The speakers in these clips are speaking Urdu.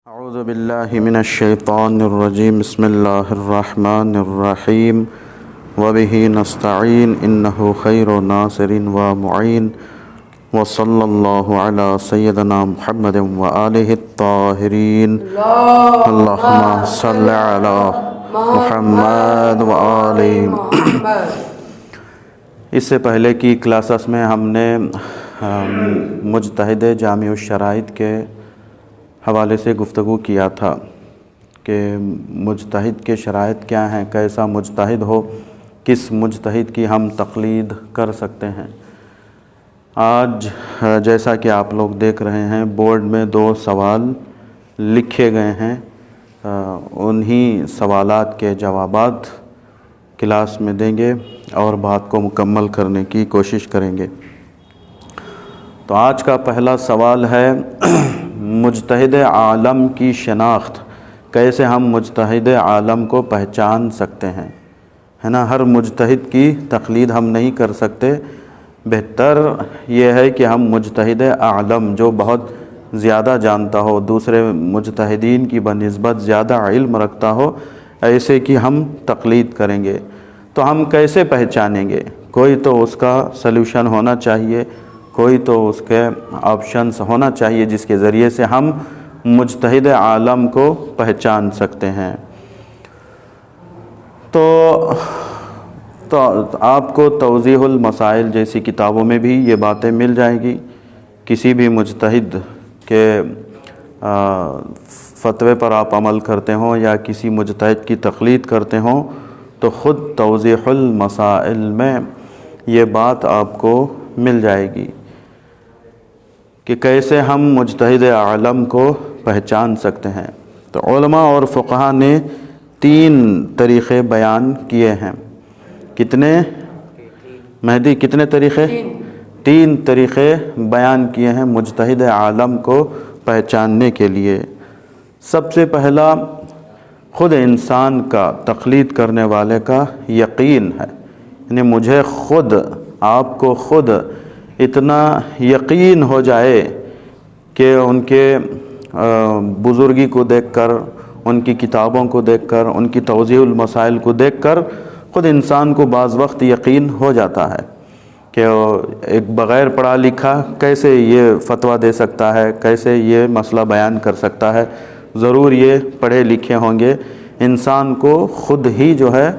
اعوذ باللہ من الشیطان الرجیم بسم اللہ الرحمن الرحیم وبہ نستعین انہ خیر ناصر ومعین وصلی اللہ علی سیدنا محمد وآلہ الطاہرین اللہم صلی علی محمد وآلہ اس سے پہلے کی کلاسز میں ہم نے مجتہد جامع الشرائط کے حوالے سے گفتگو کیا تھا کہ مجتہد کے شرائط کیا ہیں، کیسا مجتہد ہو، کس مجتہد کی ہم تقلید کر سکتے ہیں۔ آج جیسا کہ آپ لوگ دیکھ رہے ہیں بورڈ میں 2 سوال لکھے گئے ہیں، انہی سوالات کے جوابات کلاس میں دیں گے اور بات کو مکمل کرنے کی کوشش کریں گے۔ تو آج کا پہلا سوال ہے مجتہد عالم کی شناخت، کیسے ہم مجتہد عالم کو پہچان سکتے ہیں، ہے نا۔ ہر مجتہد کی تقلید ہم نہیں کر سکتے، بہتر یہ ہے کہ ہم مجتہد عالم جو بہت زیادہ جانتا ہو، دوسرے مجتہدین کی بنسبت زیادہ علم رکھتا ہو، ایسے کی ہم تقلید کریں گے۔ تو ہم کیسے پہچانیں گے؟ کوئی تو اس کا سلوشن ہونا چاہیے، کوئی تو اس کے آپشنز ہونا چاہیے جس کے ذریعے سے ہم مجتہد عالم کو پہچان سکتے ہیں۔ تو آپ کو توضیح المسائل جیسی کتابوں میں بھی یہ باتیں مل جائیں گی۔ کسی بھی مجتہد کے فتوے پر آپ عمل کرتے ہوں یا کسی مجتہد کی تقلید کرتے ہوں تو خود توضیح المسائل میں یہ بات آپ کو مل جائے گی کہ کیسے ہم مجتہد عالم کو پہچان سکتے ہیں۔ تو علماء اور فقہاء نے 3 طریقے بیان کیے ہیں۔ کتنے مہدی؟ کتنے طریقے؟ 3 طریقے بیان کیے ہیں مجتہد عالم کو پہچاننے کے لیے۔ سب سے پہلا خود انسان کا، تقلید کرنے والے کا یقین ہے، یعنی مجھے خود، آپ کو خود اتنا یقین ہو جائے کہ ان کے بزرگی کو دیکھ کر، ان کی کتابوں کو دیکھ کر، ان کی توضیح المسائل کو دیکھ کر خود انسان کو بعض وقت یقین ہو جاتا ہے کہ ایک بغیر پڑھا لکھا کیسے یہ فتویٰ دے سکتا ہے، کیسے یہ مسئلہ بیان کر سکتا ہے، ضرور یہ پڑھے لکھے ہوں گے۔ انسان کو خود ہی جو ہے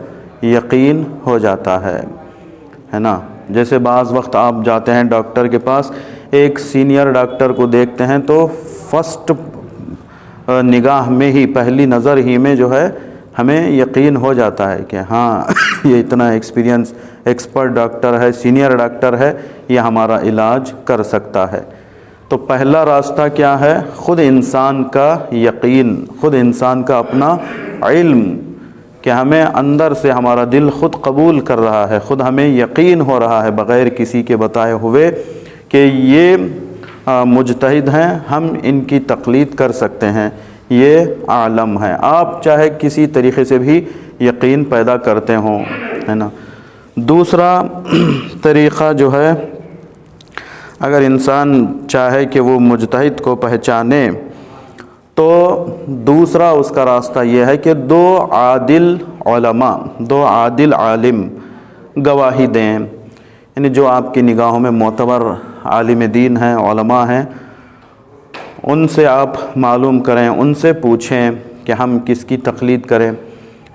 یقین ہو جاتا ہے نا۔ جیسے بعض وقت آپ جاتے ہیں ڈاکٹر کے پاس، ایک سینئر ڈاکٹر کو دیکھتے ہیں تو فرسٹ نگاہ میں ہی، پہلی نظر ہی میں جو ہے ہمیں یقین ہو جاتا ہے کہ ہاں یہ اتنا ایکسپرٹ ڈاکٹر ہے، سینئر ڈاکٹر ہے، یہ ہمارا علاج کر سکتا ہے۔ تو پہلا راستہ کیا ہے؟ خود انسان کا یقین، خود انسان کا اپنا علم کہ ہمیں اندر سے ہمارا دل خود قبول کر رہا ہے، خود ہمیں یقین ہو رہا ہے بغیر کسی کے بتائے ہوئے کہ یہ مجتہد ہیں، ہم ان کی تقلید کر سکتے ہیں، یہ عالم ہے۔ آپ چاہے کسی طریقے سے بھی یقین پیدا کرتے ہوں، ہے نا۔ دوسرا طریقہ جو ہے، اگر انسان چاہے کہ وہ مجتہد کو پہچانے تو دوسرا اس کا راستہ یہ ہے کہ 2 عادل علماء، 2 عادل عالم گواہی دیں، یعنی جو آپ کی نگاہوں میں معتبر عالم دین ہیں، علماء ہیں، ان سے آپ معلوم کریں، ان سے پوچھیں کہ ہم کس کی تقلید کریں،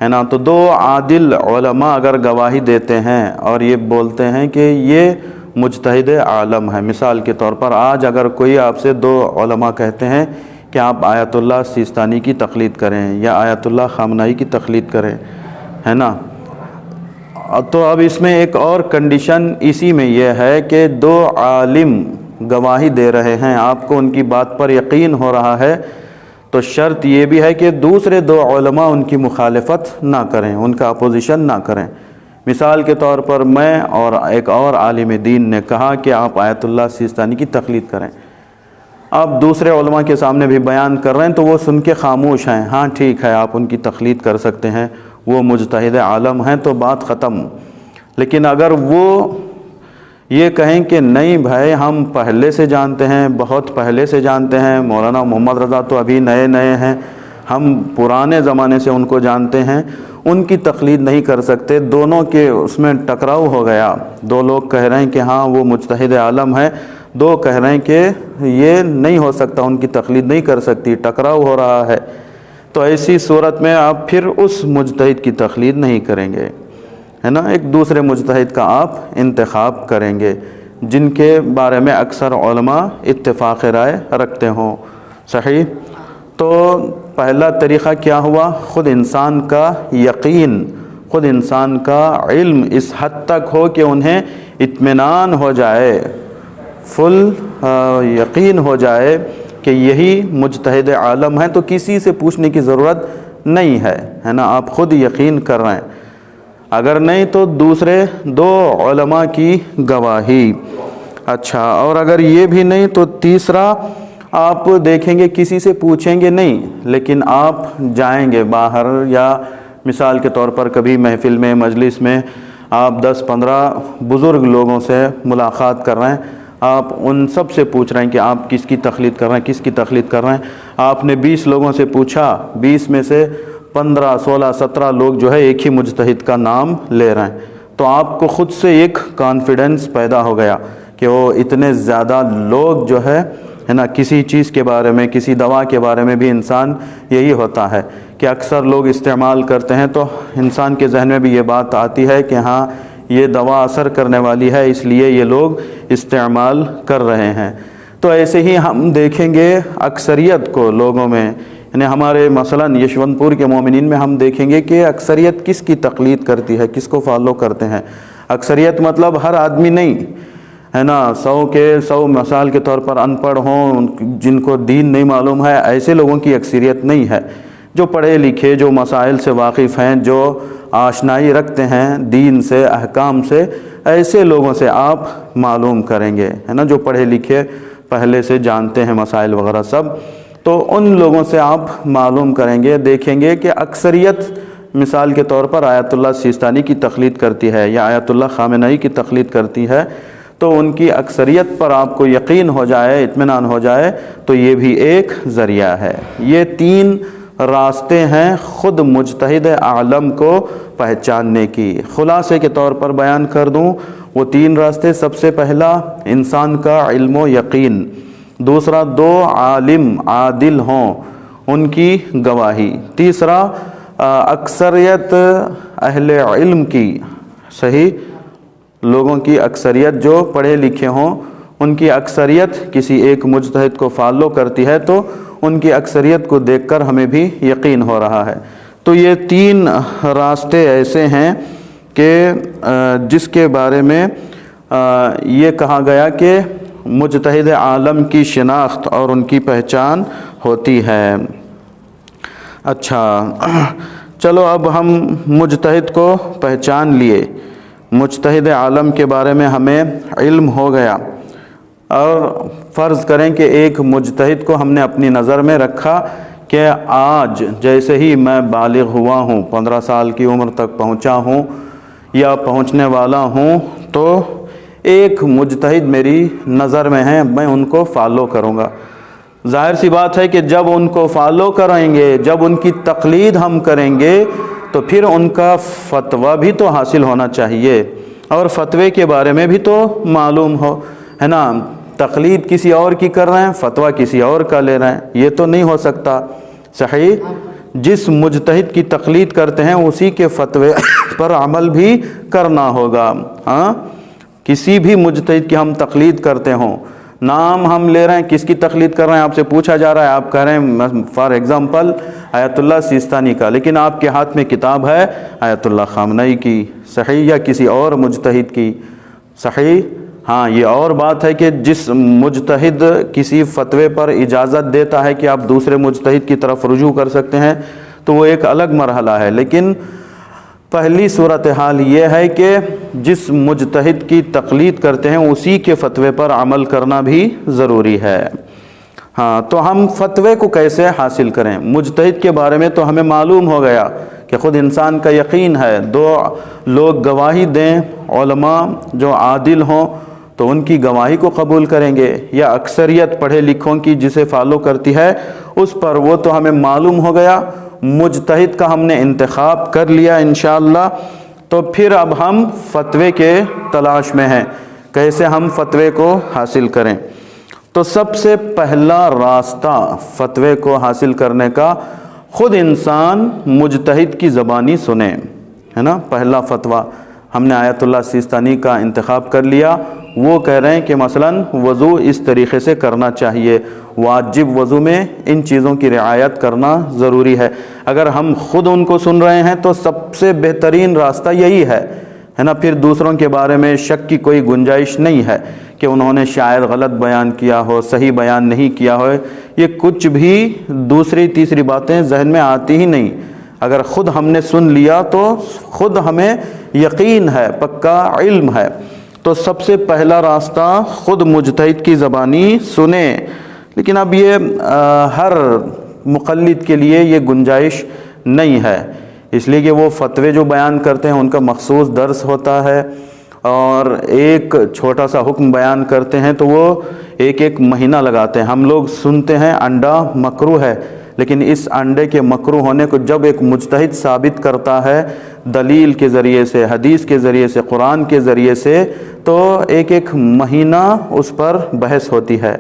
ہے نا۔ تو 2 عادل علماء اگر گواہی دیتے ہیں اور یہ بولتے ہیں کہ یہ مجتہد عالم ہے، مثال کے طور پر آج اگر کوئی آپ سے 2 علماء کہتے ہیں کہ آپ آیت اللہ سیستانی کی تقلید کریں یا آیت اللہ خامنائی کی تقلید کریں، ہے نا۔ تو اب اس میں ایک اور کنڈیشن اسی میں یہ ہے کہ 2 عالم گواہی دے رہے ہیں، آپ کو ان کی بات پر یقین ہو رہا ہے، تو شرط یہ بھی ہے کہ دوسرے 2 علماء ان کی مخالفت نہ کریں، ان کا اپوزیشن نہ کریں۔ مثال کے طور پر میں اور ایک اور عالم دین نے کہا کہ آپ آیت اللہ سیستانی کی تقلید کریں، آپ دوسرے علماء کے سامنے بھی بیان کر رہے ہیں تو وہ سن کے خاموش ہیں، ہاں ٹھیک ہے آپ ان کی تقلید کر سکتے ہیں، وہ مجتہد عالم ہیں، تو بات ختم۔ لیکن اگر وہ یہ کہیں کہ نہیں بھائی ہم پہلے سے جانتے ہیں، بہت پہلے سے جانتے ہیں، مولانا محمد رضا تو ابھی نئے نئے ہیں، ہم پرانے زمانے سے ان کو جانتے ہیں، ان کی تقلید نہیں کر سکتے، دونوں کے اس میں ٹکراؤ ہو گیا، دو لوگ کہہ رہے ہیں کہ ہاں وہ مجتہد عالم ہے، دو کہہ رہے ہیں کہ یہ نہیں ہو سکتا، ان کی تقلید نہیں کر سکتی، ٹکراؤ ہو رہا ہے، تو ایسی صورت میں آپ پھر اس مجتہد کی تقلید نہیں کریں گے، ہے نا، ایک دوسرے مجتہد کا آپ انتخاب کریں گے جن کے بارے میں اکثر علماء اتفاق رائے رکھتے ہوں، صحیح۔ تو پہلا طریقہ کیا ہوا؟ خود انسان کا یقین، خود انسان کا علم اس حد تک ہو کہ انہیں اطمینان ہو جائے، فل یقین ہو جائے کہ یہی مجتہد عالم ہے، تو کسی سے پوچھنے کی ضرورت نہیں ہے نا، آپ خود یقین کر رہے ہیں، اگر نہیں تو دوسرے دو علماء کی گواہی۔ اچھا، اور اگر یہ بھی نہیں تو تیسرا آپ دیکھیں گے، کسی سے پوچھیں گے نہیں، لیکن آپ جائیں گے باہر، یا مثال کے طور پر کبھی محفل میں، مجلس میں آپ 10-15 بزرگ لوگوں سے ملاقات کر رہے ہیں، آپ ان سب سے پوچھ رہے ہیں کہ آپ کس کی تقلید کر رہے ہیں، کس کی تقلید کر رہے ہیں، آپ نے 20 لوگوں سے پوچھا، 20 میں سے 15 16 17 لوگ جو ہے ایک ہی مجتہد کا نام لے رہے ہیں، تو آپ کو خود سے ایک کانفیڈنس پیدا ہو گیا کہ وہ اتنے زیادہ لوگ جو ہے نا، کسی چیز کے بارے میں، کسی دوا کے بارے میں بھی انسان یہی ہوتا ہے کہ اکثر لوگ استعمال کرتے ہیں تو انسان کے ذہن میں بھی یہ بات آتی ہے کہ ہاں یہ دوا اثر کرنے والی ہے، اس لیے یہ لوگ استعمال کر رہے ہیں، تو ایسے ہی ہم دیکھیں گے اکثریت کو لوگوں میں، یعنی ہمارے مثلاً یشونت پور کے مومنین میں ہم دیکھیں گے کہ اکثریت کس کی تقلید کرتی ہے، کس کو فالو کرتے ہیں، اکثریت مطلب ہر آدمی نہیں ہے نا، 100 مثال کے طور پر ان پڑھ ہوں، جن کو دین نہیں معلوم ہے، ایسے لوگوں کی اکثریت نہیں ہے، جو پڑھے لکھے، جو مسائل سے واقف ہیں، جو آشنائی رکھتے ہیں دین سے، احکام سے، ایسے لوگوں سے آپ معلوم کریں گے، ہے نا، جو پڑھے لکھے پہلے سے جانتے ہیں مسائل وغیرہ سب، تو ان لوگوں سے آپ معلوم کریں گے، دیکھیں گے کہ اکثریت مثال کے طور پر آیت اللہ سیستانی کی تقلید کرتی ہے یا آیت اللہ خامنئی کی تقلید کرتی ہے، تو ان کی اکثریت پر آپ کو یقین ہو جائے، اطمینان ہو جائے، تو یہ بھی ایک ذریعہ ہے۔ یہ 3 راستے ہیں خود مجتہد عالم کو پہچاننے کی، خلاصے کے طور پر بیان کر دوں وہ 3 راستے، سب سے پہلا انسان کا علم و یقین، دوسرا 2 عالم عادل ہوں ان کی گواہی، تیسرا اکثریت اہل علم کی، صحیح، لوگوں کی اکثریت جو پڑھے لکھے ہوں ان کی اکثریت کسی ایک مجتہد کو فالو کرتی ہے، تو ان کی اکثریت کو دیکھ کر ہمیں بھی یقین ہو رہا ہے۔ تو یہ 3 راستے ایسے ہیں کہ جس کے بارے میں یہ کہا گیا کہ مجتہد عالم کی شناخت اور ان کی پہچان ہوتی ہے۔ اچھا، چلو اب ہم مجتہد کو پہچان لیے، مجتہد عالم کے بارے میں ہمیں علم ہو گیا، اور فرض کریں کہ ایک مجتہد کو ہم نے اپنی نظر میں رکھا کہ آج جیسے ہی میں بالغ ہوا ہوں، 15 سال کی عمر تک پہنچا ہوں یا پہنچنے والا ہوں، تو ایک مجتہد میری نظر میں ہے، میں ان کو فالو کروں گا۔ ظاہر سی بات ہے کہ جب ان کو فالو کریں گے، جب ان کی تقلید ہم کریں گے، تو پھر ان کا فتویٰ بھی تو حاصل ہونا چاہیے، اور فتوے کے بارے میں بھی تو معلوم ہو، ہے نا، تقلید کسی اور کی کر رہے ہیں، فتویٰ کسی اور کا لے رہے ہیں، یہ تو نہیں ہو سکتا، صحیح۔ جس مجتہد کی تقلید کرتے ہیں اسی کے فتوے پر عمل بھی کرنا ہوگا، ہاں، کسی بھی مجتہد کی ہم تقلید کرتے ہوں، نام ہم لے رہے ہیں، کس کی تقلید کر رہے ہیں، آپ سے پوچھا جا رہا ہے، آپ کہہ رہے ہیں فار ایگزامپل آیت اللہ سیستانی کا، لیکن آپ کے ہاتھ میں کتاب ہے آیت اللہ خامنئی کی، صحیح، یا کسی اور مجتہد کی، صحیح۔ ہاں، یہ اور بات ہے کہ جس مجتہد کسی فتوے پر اجازت دیتا ہے کہ آپ دوسرے مجتہد کی طرف رجوع کر سکتے ہیں، تو وہ ایک الگ مرحلہ ہے، لیکن پہلی صورتحال یہ ہے کہ جس مجتہد کی تقلید کرتے ہیں اسی کے فتوے پر عمل کرنا بھی ضروری ہے۔ ہاں، تو ہم فتوے کو کیسے حاصل کریں؟ مجتہد کے بارے میں تو ہمیں معلوم ہو گیا کہ خود انسان کا یقین ہے، 2 لوگ گواہی دیں، علماء جو عادل ہوں تو ان کی گواہی کو قبول کریں گے، یا اکثریت پڑھے لکھوں کی جسے فالو کرتی ہے اس پر؟ وہ تو ہمیں معلوم ہو گیا، مجتہد کا ہم نے انتخاب کر لیا انشاءاللہ۔ تو پھر اب ہم فتوے کے تلاش میں ہیں، کیسے ہم فتوے کو حاصل کریں؟ تو سب سے پہلا راستہ فتوے کو حاصل کرنے کا، خود انسان مجتہد کی زبانی سنے، ہے نا۔ پہلا فتویٰ ہم نے آیت اللہ سیستانی کا انتخاب کر لیا، وہ کہہ رہے ہیں کہ مثلاً وضو اس طریقے سے کرنا چاہیے، واجب وضو میں ان چیزوں کی رعایت کرنا ضروری ہے۔ اگر ہم خود ان کو سن رہے ہیں تو سب سے بہترین راستہ یہی ہے نا۔ پھر دوسروں کے بارے میں شک کی کوئی گنجائش نہیں ہے کہ انہوں نے شاید غلط بیان کیا ہو، صحیح بیان نہیں کیا ہو، یہ کچھ بھی دوسری تیسری باتیں ذہن میں آتی ہی نہیں۔ اگر خود ہم نے سن لیا تو خود ہمیں یقین ہے، پکا علم ہے۔ تو سب سے پہلا راستہ خود مجتہد کی زبانی سنیں۔ لیکن اب یہ ہر مقلد کے لیے یہ گنجائش نہیں ہے، اس لیے کہ وہ فتوے جو بیان کرتے ہیں ان کا مخصوص درس ہوتا ہے، اور ایک چھوٹا سا حکم بیان کرتے ہیں تو وہ ایک مہینہ لگاتے ہیں۔ ہم لوگ سنتے ہیں انڈا مکروہ ہے، لیکن اس انڈے کے مکروہ ہونے کو جب ایک مجتہد ثابت کرتا ہے دلیل کے ذریعے سے، حدیث کے ذریعے سے، قرآن کے ذریعے سے، تو ایک مہینہ اس پر بحث ہوتی ہے۔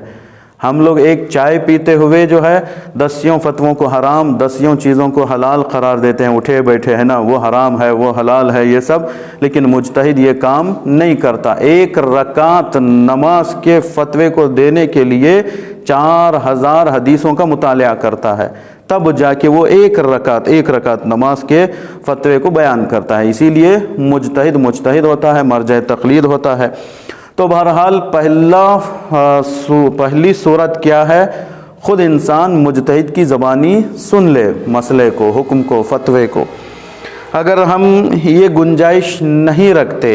ہم لوگ ایک چائے پیتے ہوئے جو ہے 10 فتووں کو حرام، 10 چیزوں کو حلال قرار دیتے ہیں اٹھے بیٹھے، ہے نا، وہ حرام ہے، وہ حلال ہے، یہ سب، لیکن مجتہد یہ کام نہیں کرتا۔ 1 رکعت نماز کے فتوے کو دینے کے لیے 4000 حدیثوں کا مطالعہ کرتا ہے، تب جا کے وہ 1 رکعت نماز کے فتوے کو بیان کرتا ہے۔ اسی لیے مجتہد ہوتا ہے، مرجع تقلید ہوتا ہے۔ تو بہرحال پہلی صورت کیا ہے؟ خود انسان مجتہد کی زبانی سن لے مسئلے کو، حکم کو، فتوے کو۔ اگر ہم یہ گنجائش نہیں رکھتے،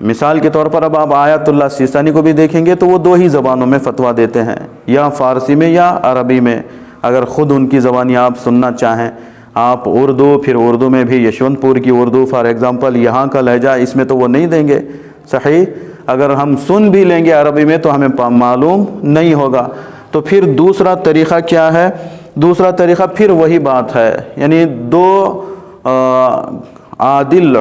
مثال کے طور پر اب آپ آیت اللہ سیستانی کو بھی دیکھیں گے تو وہ 2 ہی زبانوں میں فتویٰ دیتے ہیں، یا فارسی میں یا عربی میں۔ اگر خود ان کی زبانی آپ سننا چاہیں، آپ اردو، پھر اردو میں بھی یشونت پور کی اردو فار ایگزامپل، یہاں کا لہجہ، اس میں تو وہ نہیں دیں گے، صحیح۔ اگر ہم سن بھی لیں گے عربی میں تو ہمیں معلوم نہیں ہوگا۔ تو پھر دوسرا طریقہ کیا ہے؟ دوسرا طریقہ پھر وہی بات ہے، یعنی 2 عادل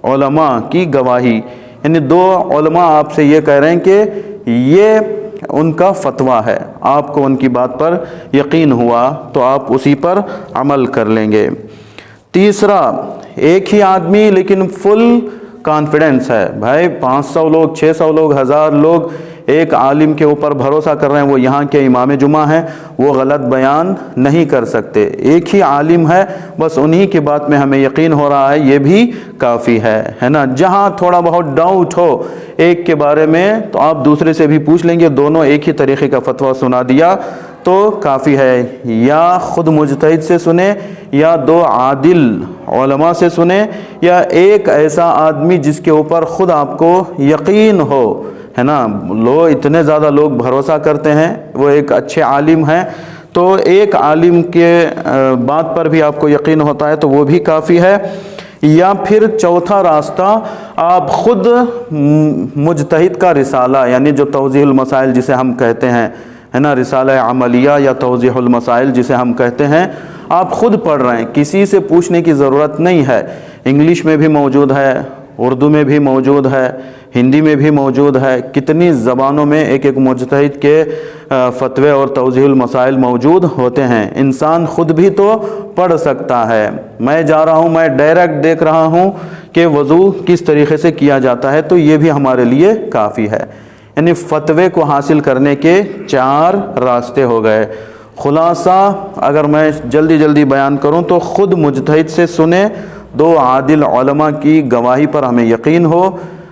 علماء کی گواہی، یعنی 2 علماء آپ سے یہ کہہ رہے ہیں کہ یہ ان کا فتویٰ ہے، آپ کو ان کی بات پر یقین ہوا تو آپ اسی پر عمل کر لیں گے۔ تیسرا، ایک ہی آدمی لیکن فل کانفیڈنس ہے، بھائی 500 لوگ، 600 لوگ، 1000 لوگ ایک عالم کے اوپر بھروسہ کر رہے ہیں، وہ یہاں کے امام جمعہ ہیں، وہ غلط بیان نہیں کر سکتے، ایک ہی عالم ہے، بس انہی کی بات میں ہمیں یقین ہو رہا ہے، یہ بھی کافی ہے نا۔ جہاں تھوڑا بہت ڈاؤٹ ہو ایک کے بارے میں تو آپ دوسرے سے بھی پوچھ لیں گے، دونوں ایک ہی طریقے کا فتویٰ سنا دیا تو کافی ہے۔ یا خود مجتہد سے سنیں، یا 2 عادل علماء سے سنیں، یا ایک ایسا آدمی جس کے اوپر خود آپ کو یقین ہو، ہے نا، اتنے زیادہ لوگ بھروسہ کرتے ہیں، وہ ایک اچھے عالم ہیں، تو ایک عالم کے بات پر بھی آپ کو یقین ہوتا ہے تو وہ بھی کافی ہے۔ یا پھر چوتھا راستہ، آپ خود مجتہد کا رسالہ، یعنی جو توضیح المسائل جسے ہم کہتے ہیں، ہے نا، رسالہ عملیہ یا توضیح المسائل جسے ہم کہتے ہیں، آپ خود پڑھ رہے ہیں، کسی سے پوچھنے کی ضرورت نہیں ہے۔ انگلش میں بھی موجود ہے، اردو میں بھی موجود ہے، ہندی میں بھی موجود ہے، کتنی زبانوں میں ایک مجتہد کے فتوے اور توضیح المسائل موجود ہوتے ہیں۔ انسان خود بھی تو پڑھ سکتا ہے۔ میں جا رہا ہوں، میں ڈائریکٹ دیکھ رہا ہوں کہ وضو کس طریقے سے کیا جاتا ہے، تو یہ بھی ہمارے لیے کافی ہے۔ یعنی فتوے کو حاصل کرنے کے 4 راستے ہو گئے۔ خلاصہ اگر میں جلدی بیان کروں تو خود مجتہد سے سنیں، 2 عادل علماء کی گواہی پر ہمیں یقین ہو،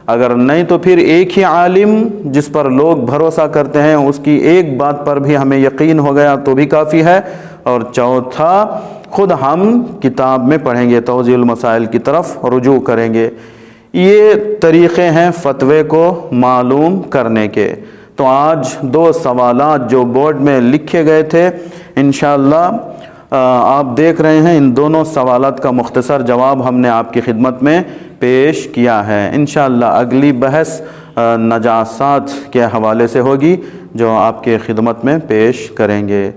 اگر نہیں تو پھر ایک ہی عالم جس پر لوگ بھروسہ کرتے ہیں اس کی ایک بات پر بھی ہمیں یقین ہو گیا تو بھی کافی ہے۔ اور چوتھا، خود ہم کتاب میں پڑھیں گے، توضیح المسائل کی طرف رجوع کریں گے۔ یہ طریقے ہیں فتوے کو معلوم کرنے کے۔ تو آج 2 سوالات جو بورڈ میں لکھے گئے تھے، انشاءاللہ آپ دیکھ رہے ہیں، ان دونوں سوالات کا مختصر جواب ہم نے آپ کی خدمت میں پیش کیا ہے۔ انشاءاللہ اگلی بحث نجاسات کے حوالے سے ہوگی جو آپ کے خدمت میں پیش کریں گے۔